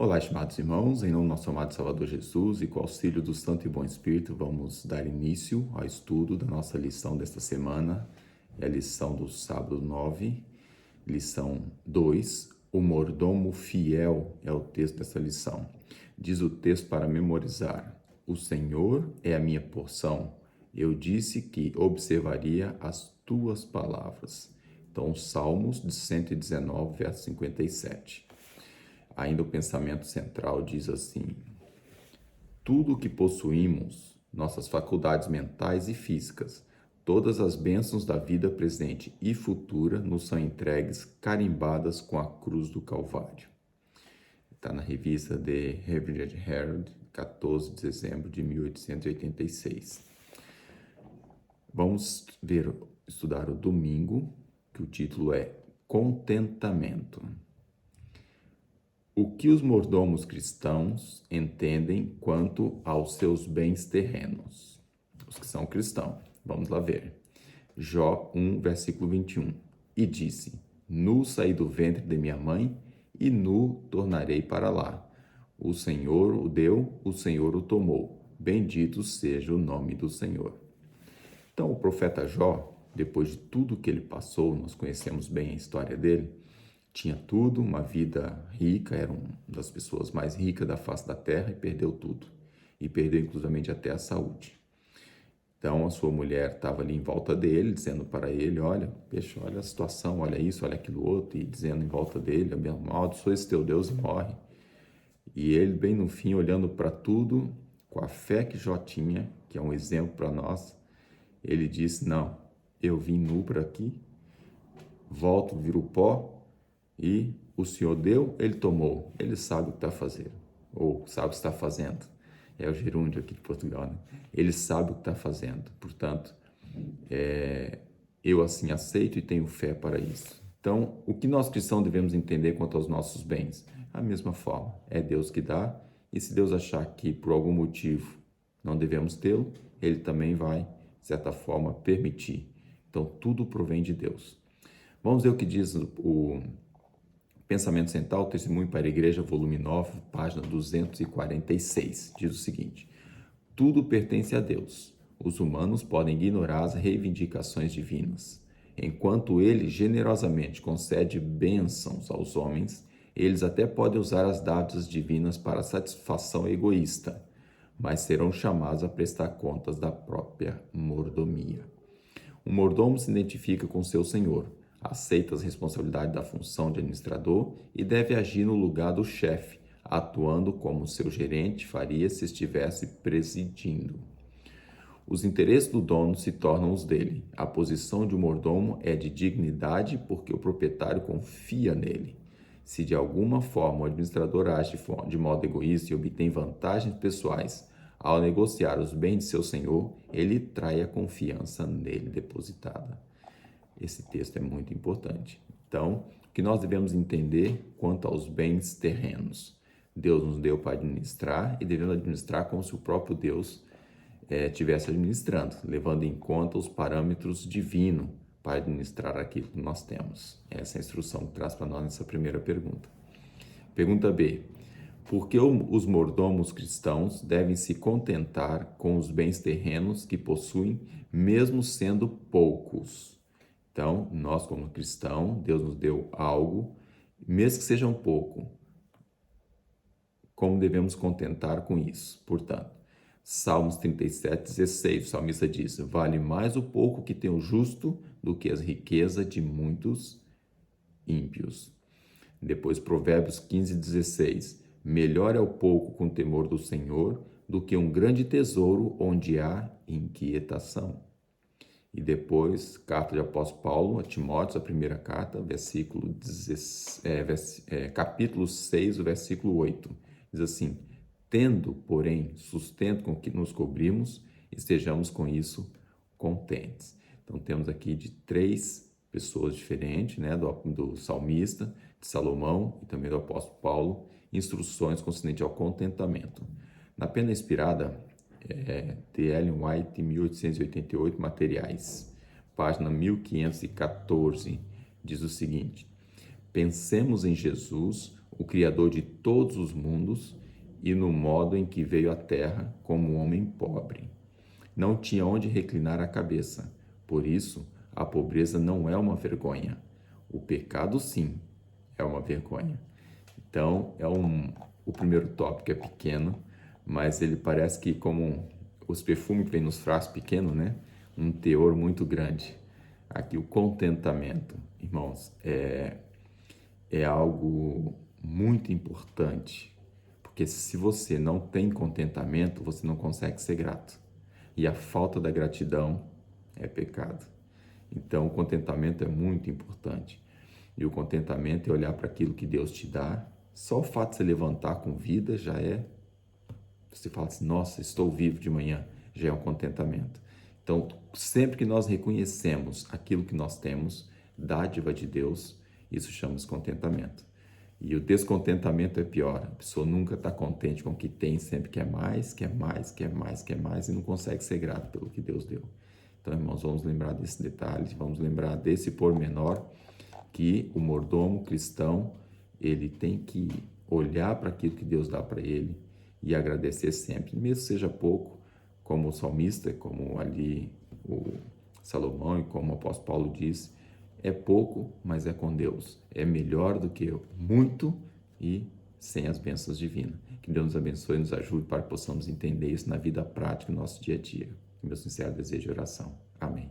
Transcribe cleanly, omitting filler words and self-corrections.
Olá, estimados irmãos, em nome do nosso amado Salvador Jesus e com o auxílio do Santo e Bom Espírito, vamos dar início ao estudo da nossa lição desta semana. É a lição do sábado 9, lição 2. O mordomo fiel é o texto dessa lição. Diz o texto para memorizar: O Senhor é a minha porção. Eu disse que observaria as tuas palavras. Então, Salmos de 119, verso 57. Ainda o pensamento central diz assim: tudo o que possuímos, nossas faculdades mentais e físicas, todas as bênçãos da vida presente e futura nos são entregues, carimbadas com a cruz do Calvário. Está na revista The Revenged Herald, 14 de dezembro de 1886. Vamos estudar o domingo, que o título é Contentamento. O que os mordomos cristãos entendem quanto aos seus bens terrenos? Os que são cristãos. Vamos lá ver. Jó 1, versículo 21. E disse: Nu saí do ventre de minha mãe, e nu tornarei para lá. O Senhor o deu, o Senhor o tomou. Bendito seja o nome do Senhor. Então, o profeta Jó, depois de tudo que ele passou, nós conhecemos bem a história dele, tinha tudo, uma vida rica, era uma das pessoas mais ricas da face da terra e perdeu tudo. E perdeu inclusivamente até a saúde. Então a sua mulher estava ali em volta dele, dizendo para ele: olha a situação, olha isso, olha aquilo outro, e dizendo em volta dele: amaldiçoa esse teu Deus e morre. E ele, bem no fim, olhando para tudo, com a fé que Jó tinha, que é um exemplo para nós, ele disse: não, eu vim nu para aqui, volto, viro pó, e o Senhor deu, ele tomou. Ele sabe o que está fazendo, ou sabe o que está fazendo. É o gerúndio aqui de Portugal, né? Ele sabe o que está fazendo. Portanto, eu assim aceito e tenho fé para isso. Então, o que nós cristãos devemos entender quanto aos nossos bens? A mesma forma, é Deus que dá, e se Deus achar que por algum motivo não devemos tê-lo, ele também vai, de certa forma, permitir. Então, tudo provém de Deus. Vamos ver o que diz o Pensamento Central, Testemunho para a Igreja, volume 9, página 246. Diz o seguinte: tudo pertence a Deus. Os humanos podem ignorar as reivindicações divinas. Enquanto Ele generosamente concede bênçãos aos homens, eles até podem usar as dádivas divinas para satisfação egoísta, mas serão chamados a prestar contas da própria mordomia. O mordomo se identifica com seu senhor, aceita as responsabilidades da função de administrador e deve agir no lugar do chefe, atuando como seu gerente faria se estivesse presidindo. Os interesses do dono se tornam os dele. A posição de um mordomo é de dignidade porque o proprietário confia nele. Se de alguma forma o administrador age de modo egoísta e obtém vantagens pessoais ao negociar os bens de seu senhor, ele trai a confiança nele depositada. Esse texto é muito importante. Então, o que nós devemos entender quanto aos bens terrenos? Deus nos deu para administrar e devemos administrar como se o próprio Deus estivesse administrando, levando em conta os parâmetros divinos para administrar aquilo que nós temos. Essa é a instrução que traz para nós nessa primeira pergunta. Pergunta B. Por que os mordomos cristãos devem se contentar com os bens terrenos que possuem, mesmo sendo poucos? Então, nós como cristãos, Deus nos deu algo, mesmo que seja um pouco. Como devemos contentar com isso? Portanto, Salmos 37, 16, o salmista diz: vale mais o pouco que tem o justo do que as riquezas de muitos ímpios. Depois, Provérbios 15, 16, melhor é o pouco com temor do Senhor do que um grande tesouro onde há inquietação. E depois, carta de apóstolo Paulo a Timóteo, a primeira carta, capítulo 6, o versículo 8. Diz assim: tendo, porém, sustento com que nos cobrimos, estejamos com isso contentes. Então, temos aqui de três pessoas diferentes, né? do salmista, de Salomão e também do apóstolo Paulo, instruções concernentes ao contentamento. Na Pena Inspirada, de Ellen White, 1888, Materiais, página 1514, diz o seguinte: pensemos em Jesus, o Criador de todos os mundos e no modo em que veio à terra como homem pobre. Não tinha onde reclinar a cabeça, por isso a pobreza não é uma vergonha. O pecado, sim, é uma vergonha. Então, o primeiro tópico é pequeno, mas ele parece que como os perfumes que vêm nos frascos pequenos, né? Um teor muito grande. Aqui o contentamento, irmãos, é algo muito importante, porque se você não tem contentamento, você não consegue ser grato. E a falta da gratidão é pecado. Então, o contentamento é muito importante. E o contentamento é olhar para aquilo que Deus te dá. Só o fato de se levantar com vida já é. Você fala assim: nossa, estou vivo de manhã, já é um contentamento. Então, sempre que nós reconhecemos aquilo que nós temos, dádiva de Deus, isso chama-se contentamento. E o descontentamento é pior. A pessoa nunca está contente com o que tem, sempre quer mais, quer mais, quer mais, quer mais e não consegue ser grato pelo que Deus deu. Então, irmãos, vamos lembrar desse detalhe, vamos lembrar desse pormenor, que o mordomo cristão, ele tem que olhar para aquilo que Deus dá para ele e agradecer sempre, mesmo seja pouco, como o salmista, como ali o Salomão e como o apóstolo Paulo diz, é pouco, mas é com Deus. É melhor do que muito e sem as bênçãos divinas. Que Deus nos abençoe e nos ajude para que possamos entender isso na vida prática, no nosso dia a dia. Meu sincero desejo de oração. Amém.